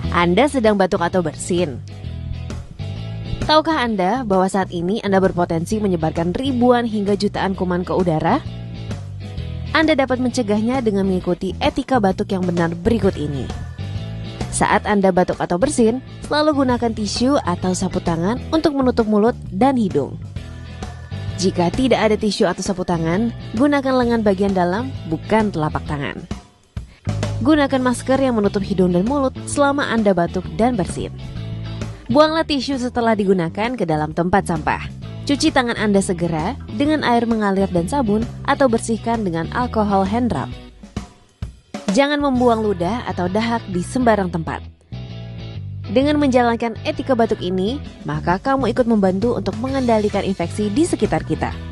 Anda sedang batuk atau bersin? Tahukah Anda bahwa saat ini Anda berpotensi menyebarkan ribuan hingga jutaan kuman ke udara? Anda dapat mencegahnya dengan mengikuti etika batuk yang benar berikut ini. Saat Anda batuk atau bersin, selalu gunakan tisu atau sapu tangan untuk menutup mulut dan hidung. Jika tidak ada tisu atau sapu tangan, gunakan lengan bagian dalam, bukan telapak tangan. Gunakan masker yang menutup hidung dan mulut selama Anda batuk dan bersin. Buanglah tisu setelah digunakan ke dalam tempat sampah. Cuci tangan Anda segera dengan air mengalir dan sabun atau bersihkan dengan alkohol hand rub. Jangan membuang ludah atau dahak di sembarang tempat. Dengan menjalankan etika batuk ini, maka kamu ikut membantu untuk mengendalikan infeksi di sekitar kita.